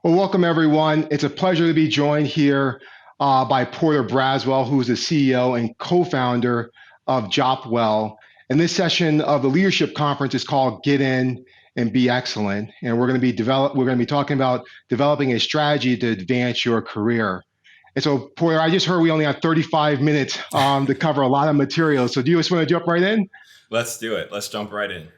Well, welcome everyone. It's a pleasure to be joined here by Porter Braswell, who is the CEO and co-founder of Jopwell. And this session of the leadership conference is called Get In and Be Excellent. And we're going to be talking about developing a strategy to advance your career. And so, Porter, I just heard we only have 35 minutes to cover a lot of material. So do you just want to jump right in? Let's do it. Let's jump right in.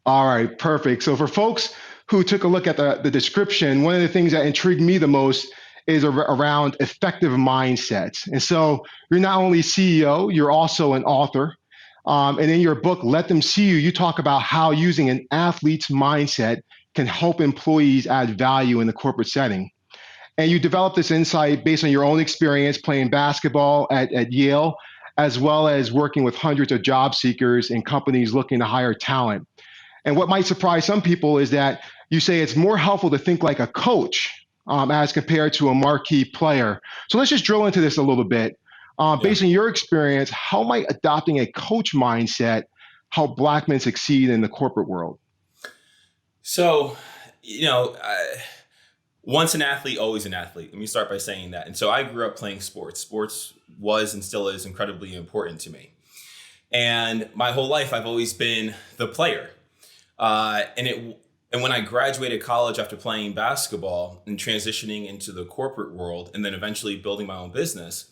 All right, perfect. So for folks who took a look at the description, one of the things that intrigued me the most is around effective mindsets. And so you're not only CEO, you're also an author. And in your book, Let Them See You, you talk about how using an athlete's mindset can help employees add value in the corporate setting. And you developed this insight based on your own experience playing basketball at Yale, as well as working with hundreds of job seekers and companies looking to hire talent. And what might surprise some people is that you say it's more helpful to think like a coach as compared to a marquee player. So let's just drill into this a little bit. Based on your experience, how might adopting a coach mindset help Black men succeed in the corporate world? So, once an athlete, always an athlete. Let me start by saying that. And so I grew up playing sports. Sports was and still is incredibly important to me. And my whole life, I've always been the player. And when I graduated college after playing basketball and transitioning into the corporate world and then eventually building my own business,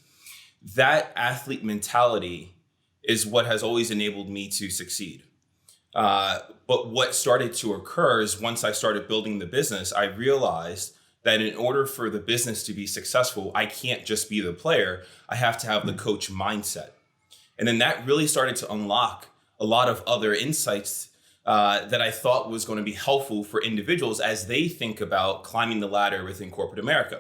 that athlete mentality is what has always enabled me to succeed. But what started to occur is once I started building the business, I realized that in order for the business to be successful, I can't just be the player. I have to have the coach mindset. And then that really started to unlock a lot of other insights that I thought was going to be helpful for individuals as they think about climbing the ladder within corporate America.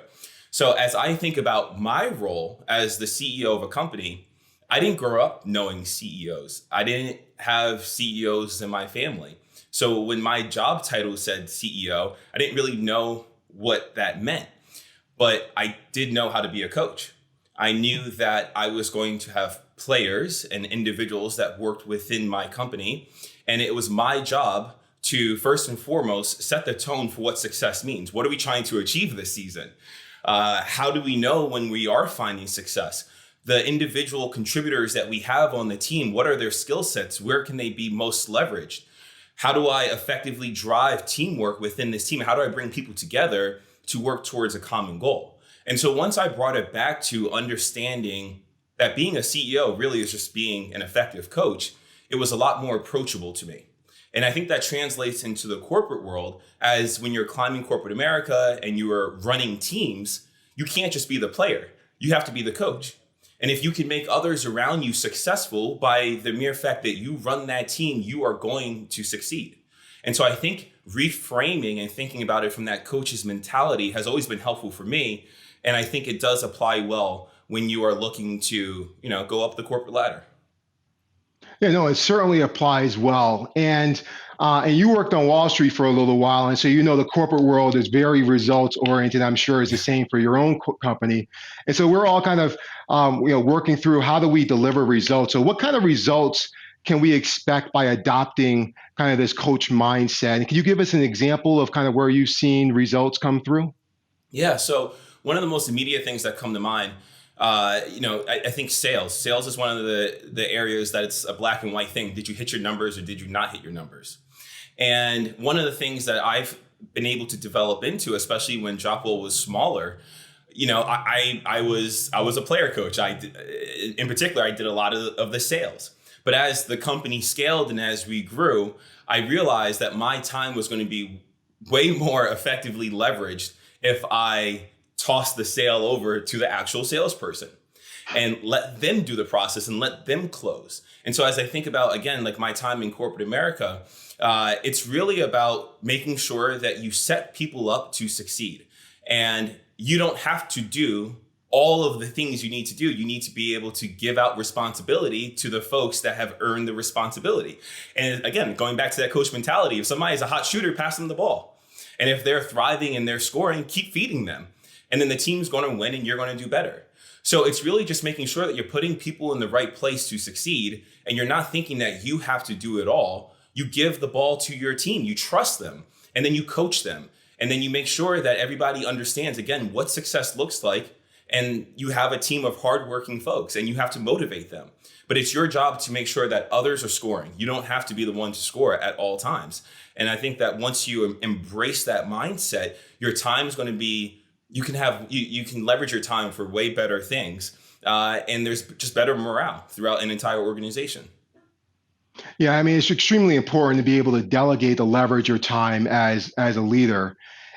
So as I think about my role as the CEO of a company, I didn't grow up knowing CEOs. I didn't have CEOs in my family. So when my job title said CEO, I didn't really know what that meant, but I did know how to be a coach. I knew that I was going to have players and individuals that worked within my company. And it was my job to first and foremost set the tone for what success means. What are we trying to achieve this season? How do we know when we are finding success? The individual contributors that we have on the team, what are their skill sets? Where can they be most leveraged? How do I effectively drive teamwork within this team? How do I bring people together to work towards a common goal? And so once I brought it back to understanding that being a CEO really is just being an effective coach, it was a lot more approachable to me. And I think that translates into the corporate world as when you're climbing corporate America and you are running teams, you can't just be the player. You have to be the coach. And if you can make others around you successful by the mere fact that you run that team, you are going to succeed. And so I think reframing and thinking about it from that coach's mentality has always been helpful for me. And I think it does apply well when you are looking to, go up the corporate ladder. Yeah, no, it certainly applies well. And you worked on Wall Street for a little while, and so you know the corporate world is very results oriented. I'm sure is the same for your own company. And so we're all kind of working through how do we deliver results. So what kind of results can we expect by adopting kind of this coach mindset? And can you give us an example of kind of where you've seen results come through? Yeah. So one of the most immediate things that come to mind, I think sales is one of the areas that it's a black and white thing. Did you hit your numbers or did you not hit your numbers? And one of the things that I've been able to develop into, especially when Jopwell was smaller, I was a player coach. In particular, I did a lot of the sales. But as the company scaled and as we grew, I realized that my time was going to be way more effectively leveraged if I toss the sale over to the actual salesperson and let them do the process and let them close. And so as I think about, again, like my time in corporate America, it's really about making sure that you set people up to succeed. And you don't have to do all of the things you need to do. You need to be able to give out responsibility to the folks that have earned the responsibility. And again, going back to that coach mentality, if somebody is a hot shooter, pass them the ball. And if they're thriving and they're scoring, keep feeding them. And then the team's going to win and you're going to do better. So it's really just making sure that you're putting people in the right place to succeed. And you're not thinking that you have to do it all. You give the ball to your team. You trust them and then you coach them. And then you make sure that everybody understands, again, what success looks like. And you have a team of hardworking folks and you have to motivate them. But it's your job to make sure that others are scoring. You don't have to be the one to score at all times. And I think that once you embrace that mindset, your time is going to be, you can leverage your time for way better things. And there's just better morale throughout an entire organization. Yeah, I mean, it's extremely important to be able to delegate to leverage your time as a leader.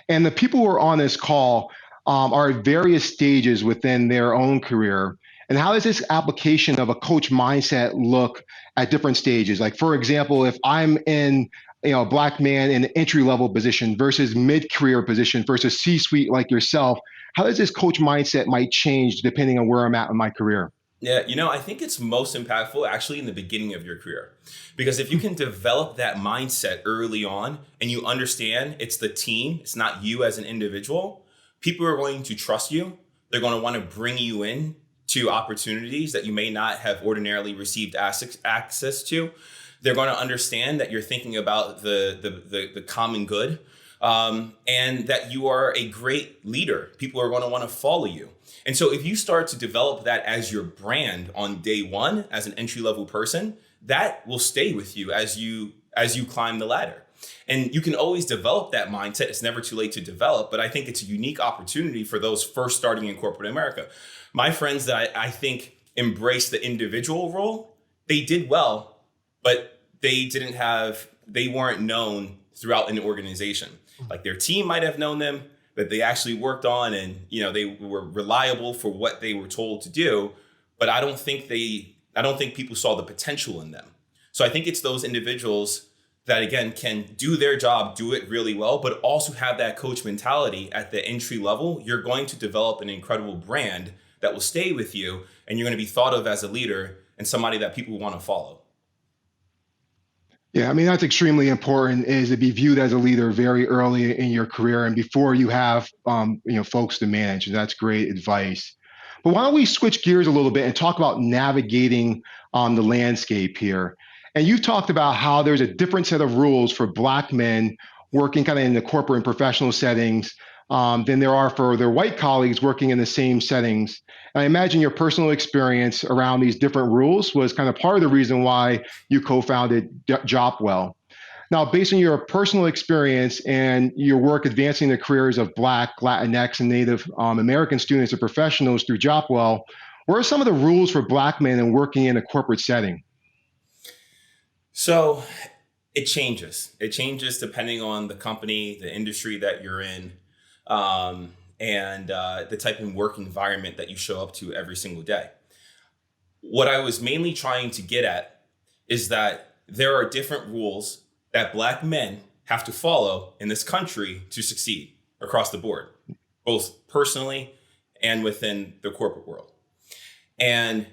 And the people who are on this call are at various stages within their own career. And how does this application of a coach mindset look at different stages? Like, for example, if I'm in a black man in an entry level position versus mid career position versus C suite like yourself, how does this coach mindset might change depending on where I'm at in my career? Yeah, I think it's most impactful actually in the beginning of your career. Because if you can develop that mindset early on and you understand it's the team, it's not you as an individual, people are going to trust you. They're going to want to bring you in to opportunities that you may not have ordinarily received access to. They're going to understand that you're thinking about the common good, and that you are a great leader. People are going to want to follow you. And so if you start to develop that as your brand on day one as an entry level person, that will stay with you as you climb the ladder. And you can always develop that mindset. It's never too late to develop, but I think it's a unique opportunity for those first starting in corporate America. My friends that I think embraced the individual role, they did well, but they weren't known throughout an organization. Like their team might have known them, that they actually worked on, and they were reliable for what they were told to do, but I don't think people saw the potential in them. So I think it's those individuals that again can do their job, do it really well, but also have that coach mentality at the entry level. You're going to develop an incredible brand that will stay with you, and you're going to be thought of as a leader and somebody that people want to follow. Yeah, I mean, that's extremely important, is to be viewed as a leader very early in your career and before you have folks to manage. And that's great advice. But why don't we switch gears a little bit and talk about navigating the landscape here? And you've talked about how there's a different set of rules for Black men working kind of in the corporate and professional settings than there are for their white colleagues working in the same settings. And I imagine your personal experience around these different rules was kind of part of the reason why you co-founded Jopwell. Now, based on your personal experience and your work advancing the careers of Black, Latinx, and Native American students and professionals through Jopwell, what are some of the rules for Black men in working in a corporate setting? So it changes. It changes depending on the company, the industry that you're in, and the type of work environment that you show up to every single day. What I was mainly trying to get at is that there are different rules that Black men have to follow in this country to succeed across the board, both personally and within the corporate world. And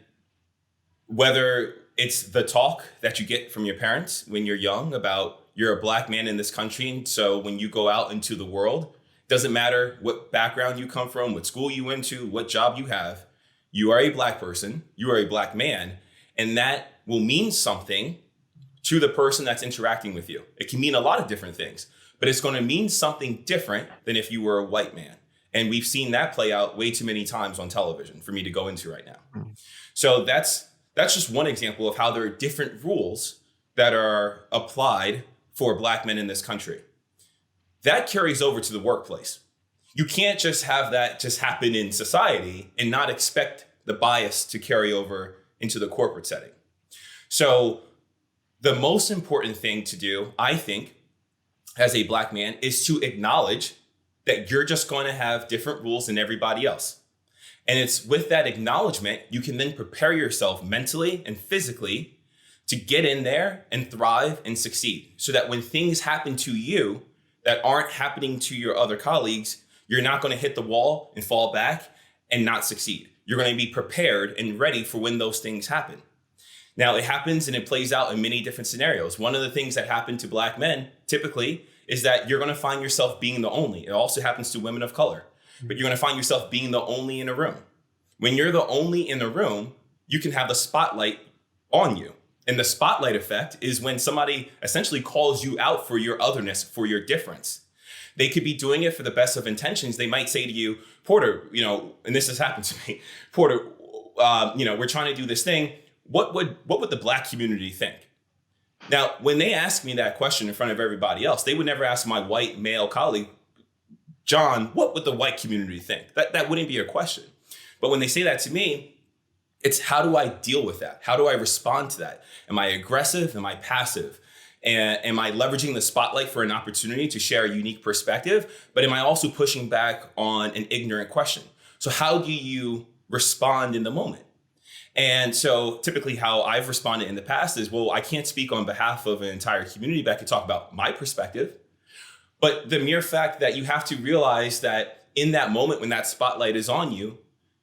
whether it's the talk that you get from your parents when you're young about you're a Black man in this country, and so when you go out into the world, doesn't matter what background you come from, what school you went to, what job you have, you are a Black person, you are a Black man, and that will mean something to the person that's interacting with you. It can mean a lot of different things, but it's going to mean something different than if you were a white man. And we've seen that play out way too many times on television for me to go into right now. So that's just one example of how there are different rules that are applied for Black men in this country. That carries over to the workplace. You can't just have that just happen in society and not expect the bias to carry over into the corporate setting. So the most important thing to do, I think, as a Black man, is to acknowledge that you're just going to have different rules than everybody else. And it's with that acknowledgement, you can then prepare yourself mentally and physically to get in there and thrive and succeed, so that when things happen to you that aren't happening to your other colleagues, you're not going to hit the wall and fall back and not succeed. You're going to be prepared and ready for when those things happen. Now, it happens and it plays out in many different scenarios. One of the things that happen to Black men typically is that you're going to find yourself being the only. It also happens to women of color, but you're going to find yourself being the only in a room. When you're the only in the room, you can have the spotlight on you. And the spotlight effect is when somebody essentially calls you out for your otherness, for your difference. They could be doing it for the best of intentions. They might say to you, Porter, and this has happened to me, Porter, we're trying to do this thing. What would the Black community think? Now, when they ask me that question in front of everybody else, they would never ask my white male colleague, John, what would the white community think? That wouldn't be a question. But when they say that to me, it's how do I deal with that? How do I respond to that? Am I aggressive? Am I passive? And am I leveraging the spotlight for an opportunity to share a unique perspective? But am I also pushing back on an ignorant question? So how do you respond in the moment? And so typically how I've responded in the past is, well, I can't speak on behalf of an entire community, but I can talk about my perspective. But the mere fact that you have to realize that in that moment when that spotlight is on you,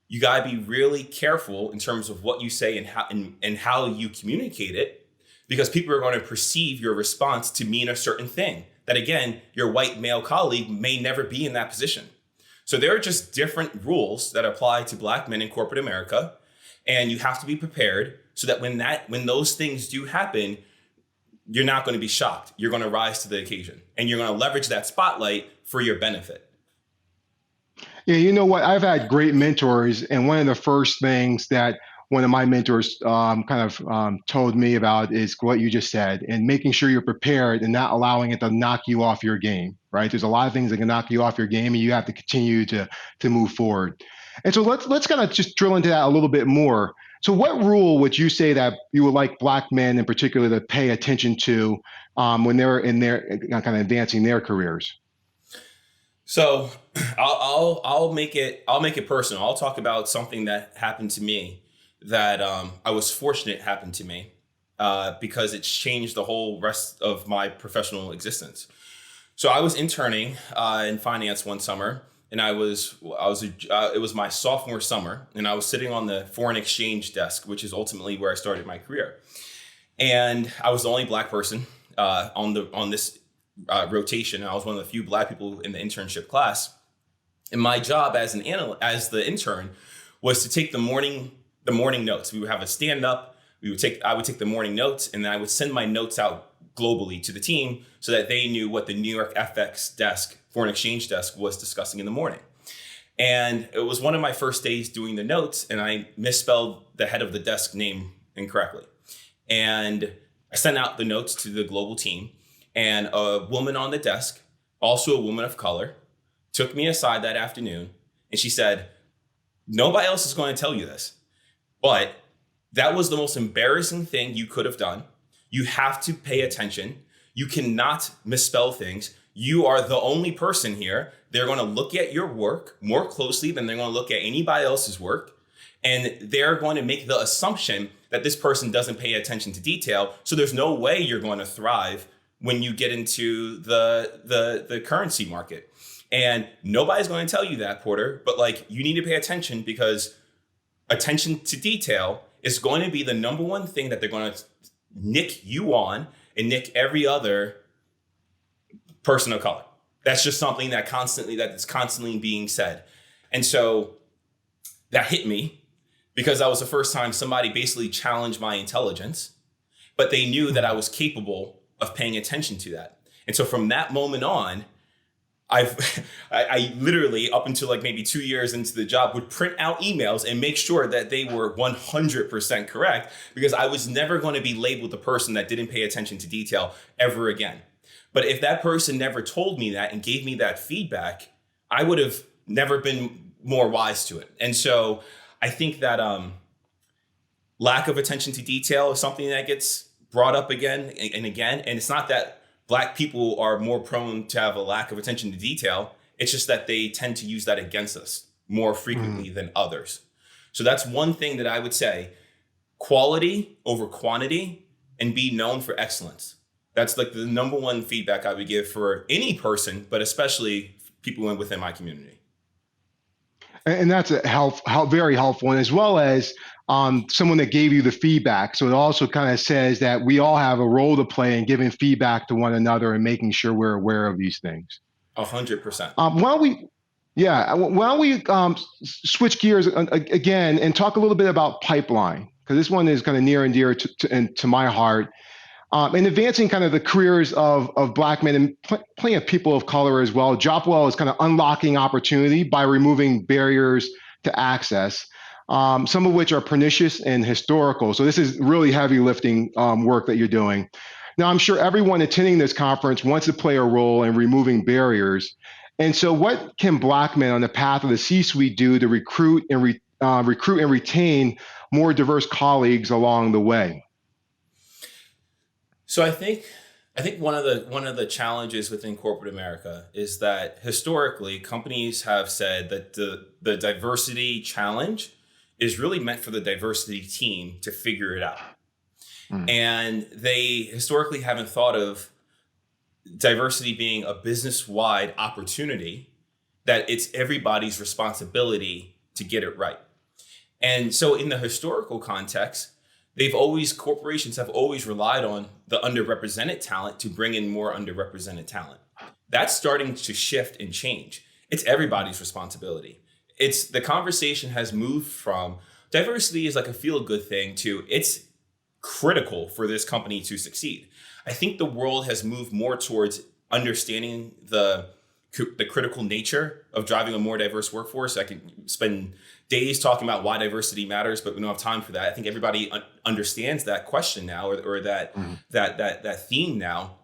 you got to be really careful in terms of what you say and how you communicate it, because people are going to perceive your response to mean a certain thing that, again, your white male colleague may never be in that position. So there are just different rules that apply to Black men in corporate America. And you have to be prepared so that when those things do happen, you're not going to be shocked. You're going to rise to the occasion and you're going to leverage that spotlight for your benefit. Yeah, you know what? I've had great mentors, and one of the first things that one of my mentors told me about is what you just said, and making sure you're prepared and not allowing it to knock you off your game. Right? There's a lot of things that can knock you off your game, and you have to continue to move forward. And so let's kind of just drill into that a little bit more. So what rule would you say that you would like Black men in particular to pay attention to when they're in their kind of advancing their careers? So I'll make it personal. I'll talk about something that happened to me that I was fortunate happened to me because it's changed the whole rest of my professional existence. So I was interning in finance one summer. And it was my sophomore summer, and I was sitting on the foreign exchange desk, which is ultimately where I started my career. And I was the only Black person on this rotation. I was one of the few Black people in the internship class. And my job as the intern was to take the morning notes. We would have a stand up. I would take the morning notes, and then I would send my notes out globally to the team so that they knew what the New York FX desk, foreign exchange desk, was discussing in the morning. And it was one of my first days doing the notes, and I misspelled the head of the desk name incorrectly. And I sent out the notes to the global team, and a woman on the desk, also a woman of color, took me aside that afternoon, and she said, nobody else is going to tell you this, but that was the most embarrassing thing you could have done. You have to pay attention. You cannot misspell things. You are the only person here. They're going to look at your work more closely than they're going to look at anybody else's work. And they're going to make the assumption that this person doesn't pay attention to detail. So there's no way you're going to thrive when you get into the currency market. And nobody's going to tell you that, Porter, but you need to pay attention, because attention to detail is going to be the number one thing that they're going to nick you on and nick every other person of color. That's just something that is constantly being said. And so that hit me, because that was the first time somebody basically challenged my intelligence, but they knew that I was capable of paying attention to that. And so from that moment on, I literally, up until maybe 2 years into the job, would print out emails and make sure that they were 100% correct, because I was never going to be labeled the person that didn't pay attention to detail ever again. But if that person never told me that and gave me that feedback, I would have never been more wise to it. And so I think that lack of attention to detail is something that gets brought up again and again. And it's not that Black people are more prone to have a lack of attention to detail. It's just that they tend to use that against us more frequently than others. So that's one thing that I would say: quality over quantity, and be known for excellence. That's the number one feedback I would give for any person, but especially people within my community. And that's very helpful, and as well as someone that gave you the feedback. So it also kind of says that we all have a role to play in giving feedback to one another and making sure we're aware of these things. 100%. Why don't we switch gears again and talk a little bit about pipeline, because this one is kind of near and dear to my heart. And advancing kind of the careers of Black men and plenty of people of color as well. Jopwell is kind of unlocking opportunity by removing barriers to access, some of which are pernicious and historical. So this is really heavy lifting work that you're doing. Now, I'm sure everyone attending this conference wants to play a role in removing barriers. And so, what can Black men on the path of the C-suite do to recruit and retain more diverse colleagues along the way? So I think one of the challenges within corporate America is that historically companies have said that the diversity challenge is really meant for the diversity team to figure it out. Mm. And they historically haven't thought of diversity being a business-wide opportunity, that it's everybody's responsibility to get it right. And so in the historical context, corporations have always relied on the underrepresented talent to bring in more underrepresented talent. That's starting to shift and change. It's everybody's responsibility. The conversation has moved from diversity is like a feel-good thing to it's critical for this company to succeed. I think the world has moved more towards understanding the critical nature of driving a more diverse workforce. I can spend days talking about why diversity matters, but we don't have time for that. I think everybody understands that question now, or that that theme now.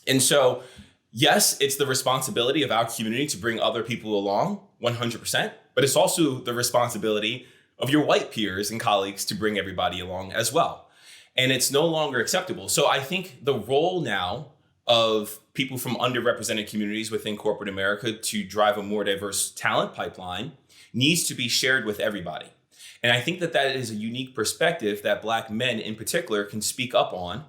And so, yes, it's the responsibility of our community to bring other people along 100%, but it's also the responsibility of your white peers and colleagues to bring everybody along as well. And it's no longer acceptable. So I think the role now of people from underrepresented communities within corporate America to drive a more diverse talent pipeline needs to be shared with everybody. And I think that that is a unique perspective that Black men in particular can speak up on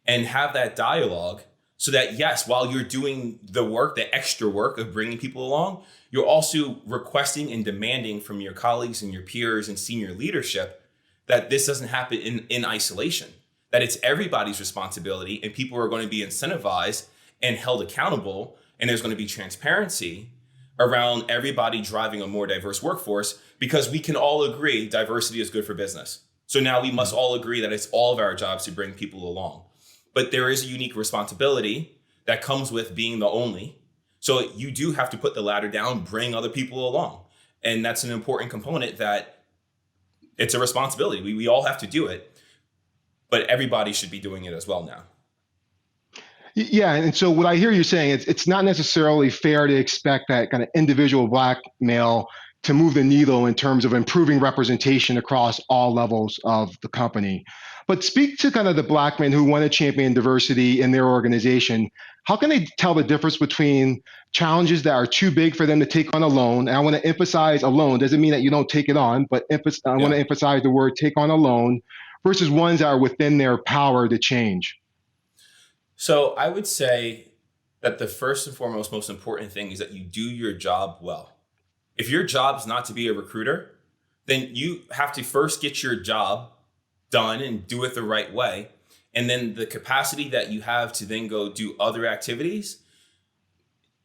and have that dialogue, so that, yes, while you're doing the work, the extra work of bringing people along, you're also requesting and demanding from your colleagues and your peers and senior leadership that this doesn't happen in isolation, that it's everybody's responsibility, and people are going to be incentivized and held accountable, and there's going to be transparency around everybody driving a more diverse workforce, because we can all agree diversity is good for business. So now we must all agree that it's all of our jobs to bring people along. But there is a unique responsibility that comes with being the only. So you do have to put the ladder down, bring other people along. And that's an important component, that it's a responsibility. We all have to do it, but everybody should be doing it as well now. Yeah, and so what I hear you saying is it's not necessarily fair to expect that kind of individual Black male to move the needle in terms of improving representation across all levels of the company. But speak to kind of the Black men who want to champion diversity in their organization. How can they tell the difference between challenges that are too big for them to take on alone? And I want to emphasize alone doesn't mean that you don't take it on, but I want to emphasize the word take on alone, versus ones that are within their power to change. So I would say that the first and foremost, most important thing is that you do your job well. If your job is not to be a recruiter, then you have to first get your job done and do it the right way. And then the capacity that you have to then go do other activities,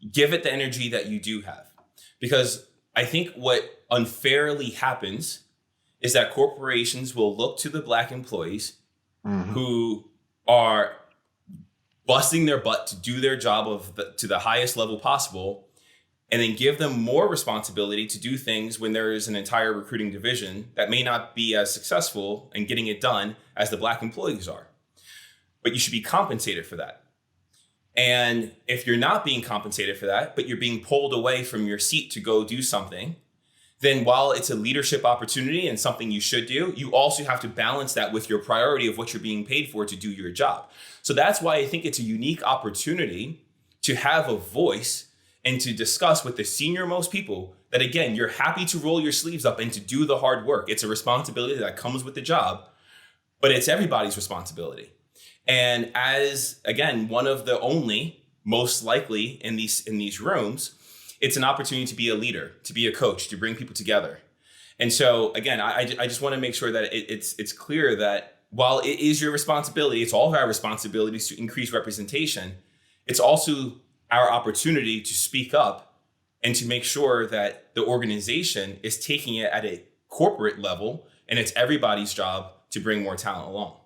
give it the energy that you do have. Because I think what unfairly happens is that corporations will look to the Black employees who are busting their butt to do their job to the highest level possible, and then give them more responsibility to do things when there is an entire recruiting division that may not be as successful in getting it done as the Black employees are. But you should be compensated for that. And if you're not being compensated for that, but you're being pulled away from your seat to go do something, then while it's a leadership opportunity and something you should do, you also have to balance that with your priority of what you're being paid for to do your job. So that's why I think it's a unique opportunity to have a voice and to discuss with the senior most people that, again, you're happy to roll your sleeves up and to do the hard work. It's a responsibility that comes with the job, but it's everybody's responsibility. And as, again, one of the only, most likely in these rooms, it's an opportunity to be a leader, to be a coach, to bring people together. And so, again, I just want to make sure that it's clear that while it is your responsibility, it's all of our responsibilities to increase representation, it's also our opportunity to speak up and to make sure that the organization is taking it at a corporate level, and it's everybody's job to bring more talent along.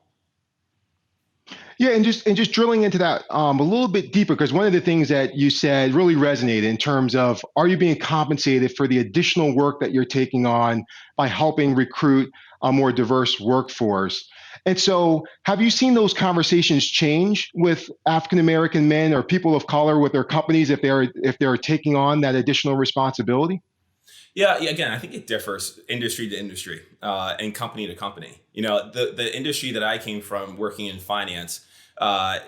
Yeah, and just drilling into that a little bit deeper, because one of the things that you said really resonated in terms of, are you being compensated for the additional work that you're taking on by helping recruit a more diverse workforce? And so, have you seen those conversations change with African American men or people of color with their companies if they're taking on that additional responsibility? Yeah, again, I think it differs industry to industry and company to company. The industry that I came from, working in finance, uh,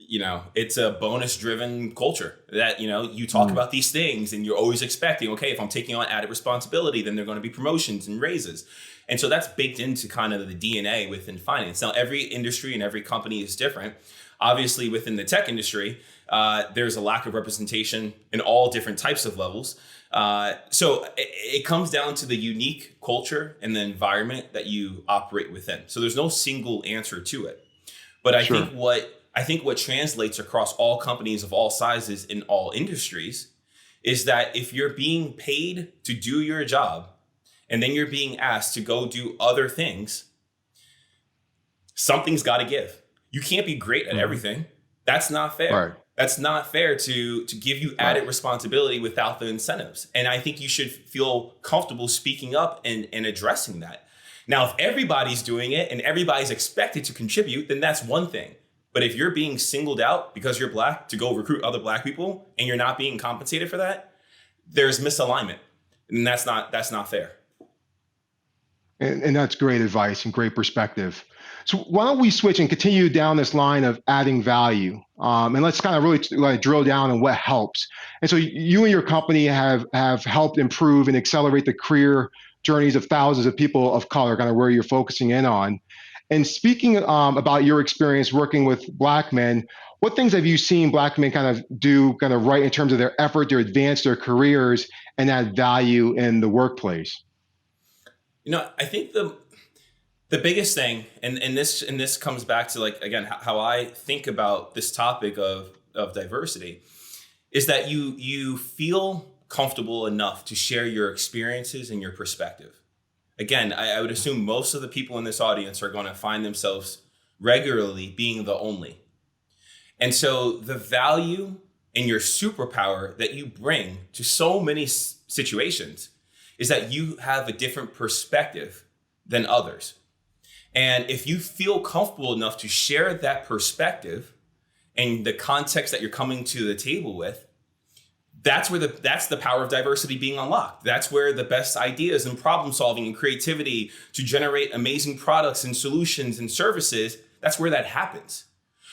it's a bonus driven culture that, you talk Mm, about these things and you're always expecting, okay, if I'm taking on added responsibility, then there are going to be promotions and raises. And so that's baked into kind of the DNA within finance. Now, every industry and every company is different. Obviously, within the tech industry, there's a lack of representation in all different types of levels. So it comes down to the unique culture and the environment that you operate within. So there's no single answer to it. But sure. I think what translates across all companies of all sizes in all industries is that if you're being paid to do your job and then you're being asked to go do other things, something's got to give. You can't be great at Hmm. everything. That's not fair. Right. That's not fair to give you Right. added responsibility without the incentives. And I think you should feel comfortable speaking up and addressing that. Now, if everybody's doing it and everybody's expected to contribute, then that's one thing. But if you're being singled out because you're black to go recruit other black people and you're not being compensated for that, there's misalignment. And that's not fair. And that's great advice and great perspective. So why don't we switch and continue down this line of adding value? And let's kind of really like drill down on what helps. And so you and your company have helped improve and accelerate the career journeys of thousands of people of color, kind of where you're focusing in on. And speaking about your experience working with Black men, what things have you seen Black men kind of do kind of right in terms of their effort to advance their careers and add value in the workplace? I think the biggest thing, and this comes back to, like, again, how I think about this topic of diversity, is that you feel comfortable enough to share your experiences and your perspective. Again, I would assume most of the people in this audience are going to find themselves regularly being the only. And so the value and your superpower that you bring to so many situations is that you have a different perspective than others. And if you feel comfortable enough to share that perspective and the context that you're coming to the table with, that's the power of diversity being unlocked. That's where the best ideas and problem solving and creativity to generate amazing products and solutions and services, that's where that happens.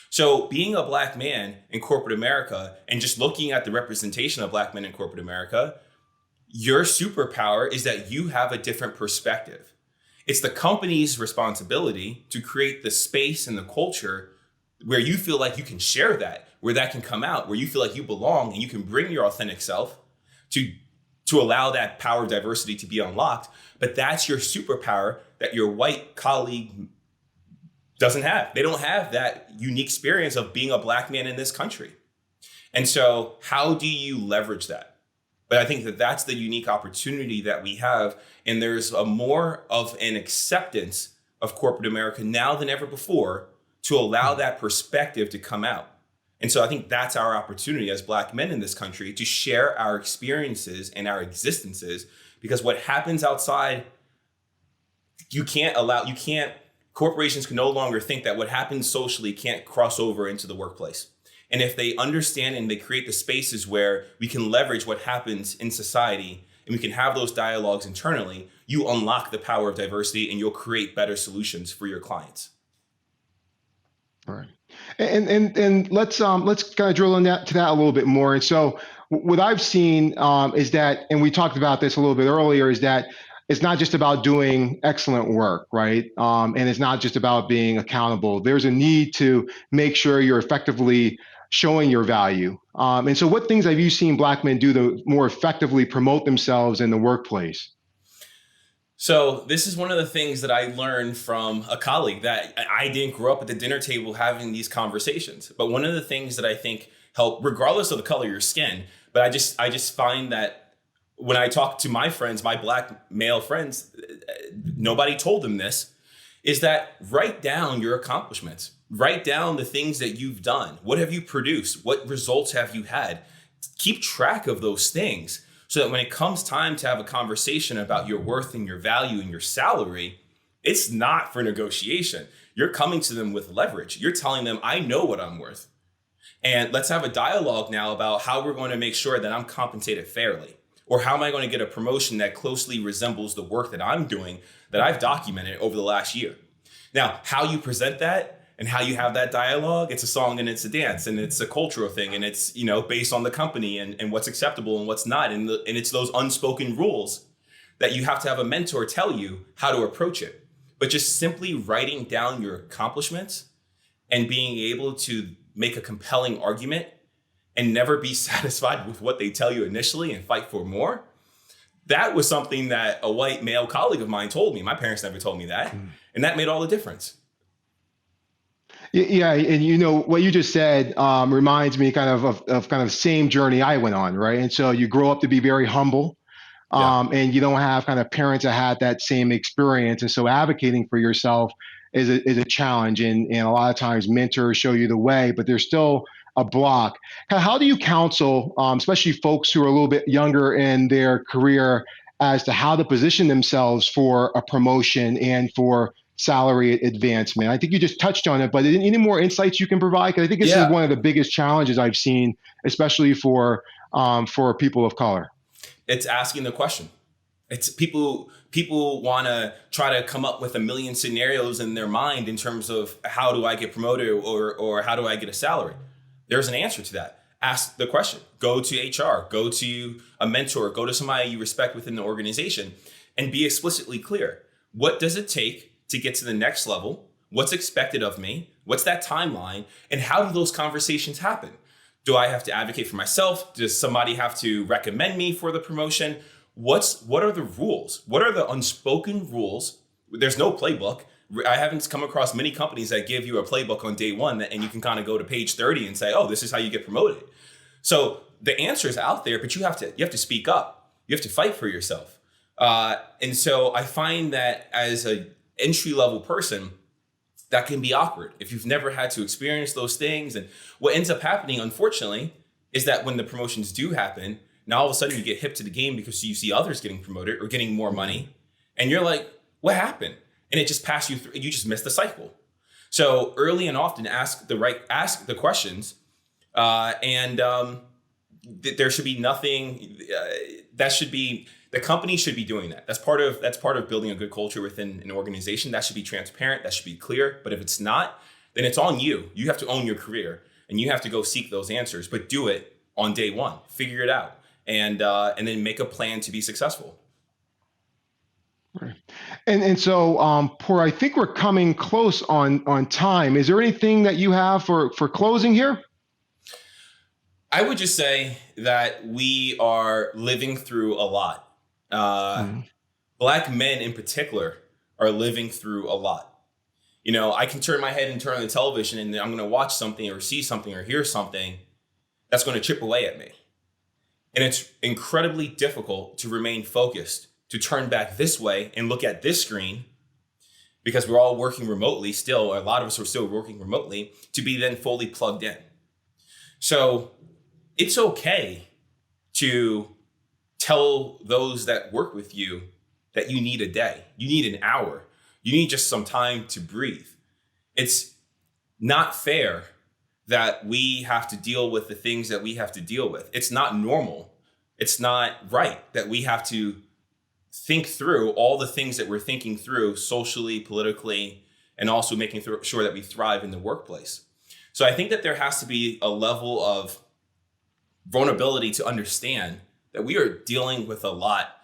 So being a black man in corporate America and just looking at the representation of black men in corporate America, your superpower is that you have a different perspective. It's the company's responsibility to create the space and the culture where you feel like you can share that, where that can come out, where you feel like you belong and you can bring your authentic self to allow that power of diversity to be unlocked. But that's your superpower that your white colleague doesn't have. They don't have that unique experience of being a black man in this country. And so how do you leverage that? But I think that that's the unique opportunity that we have. And there's a more of an acceptance of corporate America now than ever before to allow that perspective to come out. And so I think that's our opportunity as black men in this country to share our experiences and our existences, because what happens outside, corporations can no longer think that what happens socially can't cross over into the workplace. And if they understand and they create the spaces where we can leverage what happens in society and we can have those dialogues internally, you unlock the power of diversity and you'll create better solutions for your clients. All right. And let's kind of drill in that to that a little bit more. And so what I've seen is that, and we talked about this a little bit earlier, is that it's not just about doing excellent work, right? And it's not just about being accountable. There's a need to make sure you're effectively showing your value. And so, what things have you seen Black men do to more effectively promote themselves in the workplace? So this is one of the things that I learned from a colleague, that I didn't grow up at the dinner table having these conversations. But one of the things that I think help, regardless of the color of your skin, but I just find that when I talk to my friends, my black male friends, nobody told them this, is that write down your accomplishments. Write down the things that you've done. What have you produced? What results have you had? Keep track of those things so that when it comes time to have a conversation about your worth and your value and your salary, it's not for negotiation. You're coming to them with leverage. You're telling them, I know what I'm worth. And let's have a dialogue now about how we're going to make sure that I'm compensated fairly. Or how am I going to get a promotion that closely resembles the work that I'm doing that I've documented over the last year? Now, how you present that and how you have that dialogue, it's a song and it's a dance and it's a cultural thing and it's, based on the company and what's acceptable and what's not. And it's those unspoken rules that you have to have a mentor tell you how to approach it. But just simply writing down your accomplishments and being able to make a compelling argument and never be satisfied with what they tell you initially and fight for more. That was something that a white male colleague of mine told me. My parents never told me that. And that made all the difference. Yeah, and what you just said reminds me of kind of same journey I went on, right? And so you grow up to be very humble, Yeah. and you don't have kind of parents that had that same experience, and so advocating for yourself is a challenge, and a lot of times mentors show you the way, but there's still a block. How do you counsel, especially folks who are a little bit younger in their career, as to how to position themselves for a promotion and for salary advancement? I think you just touched on it, but any more insights you can provide? Because I think this is Yeah. one of the biggest challenges I've seen, especially for people of color. It's asking the question. It's people want to try to come up with a million scenarios in their mind in terms of how do I get promoted or how do I get a salary? There's an answer to that. Ask the question. Go to HR, go to a mentor, go to somebody you respect within the organization and be explicitly clear. What does it take to get to the next level? What's expected of me? What's that timeline? And how do those conversations happen? Do I have to advocate for myself? Does somebody have to recommend me for the promotion? What are the rules? What are the unspoken rules? There's no playbook. I haven't come across many companies that give you a playbook on day one and you can kind of go to page 30 and say, oh, this is how you get promoted. So the answer is out there, but you have to speak up. You have to fight for yourself. And so I find that as an entry level person, that can be awkward if you've never had to experience those things. And what ends up happening, unfortunately, is that when the promotions do happen, now all of a sudden you get hip to the game because you see others getting promoted or getting more money. And you're like, what happened? And it just passed you through. You just missed the cycle. So early and often ask the questions. There should be nothing the company should be doing that. That's part of building a good culture within an organization. That should be transparent. That should be clear. But if it's not, then it's on you. You have to own your career and you have to go seek those answers, but do it on day one, figure it out and then make a plan to be successful. Right. And so, Poor, I think we're coming close on time. Is there anything that you have for closing here? I would just say that we are living through a lot. Black men in particular are living through a lot. I can turn my head and turn on the television and I'm going to watch something or see something or hear something that's going to chip away at me. And it's incredibly difficult to remain focused, to turn back this way and look at this screen because we're all working remotely still. A lot of us are still working remotely to be then fully plugged in. So it's okay to tell those that work with you that you need a day, you need an hour, you need just some time to breathe. It's not fair that we have to deal with the things that we have to deal with. It's not normal. It's not right that we have to think through all the things that we're thinking through socially, politically, and also making sure that we thrive in the workplace. So I think that there has to be a level of vulnerability to understand that we are dealing with a lot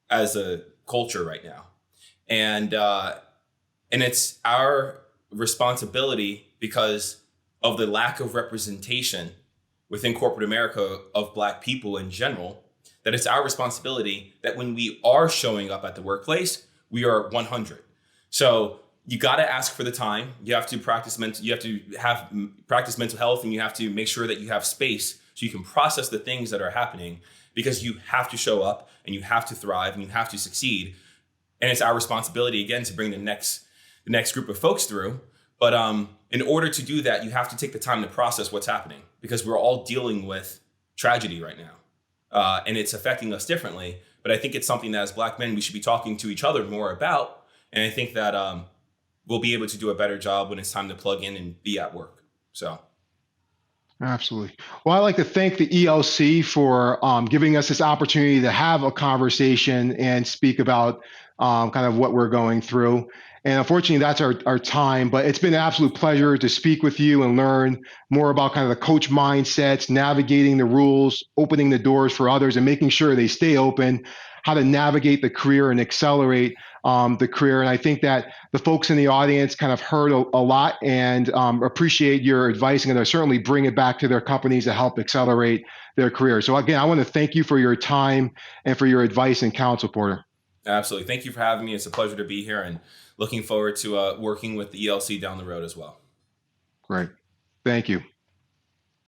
as a culture right now. And it's our responsibility because of the lack of representation within corporate America of Black people in general, that it's our responsibility that when we are showing up at the workplace, we are 100. So you got to ask for the time. You have to practice mental health, and you have to make sure that you have space so you can process the things that are happening, because you have to show up and you have to thrive and you have to succeed. And it's our responsibility again to bring the next group of folks through. But in order to do that, you have to take the time to process what's happening, because we're all dealing with tragedy right now. And it's affecting us differently. But I think it's something that as Black men, we should be talking to each other more about. And I think that we'll be able to do a better job when it's time to plug in and be at work. So. Absolutely. Well, I'd like to thank the ELC for giving us this opportunity to have a conversation and speak about kind of what we're going through. And unfortunately, that's our time, but it's been an absolute pleasure to speak with you and learn more about kind of the coach mindsets, navigating the rules, opening the doors for others, and making sure they stay open, how to navigate the career and accelerate the career. And I think that the folks in the audience kind of heard a lot and appreciate your advice, and going to certainly bring it back to their companies to help accelerate their career. So again, I want to thank you for your time and for your advice and counsel, Porter. Absolutely. Thank you for having me. It's a pleasure to be here, and looking forward to working with the ELC down the road as well. Great. Thank you.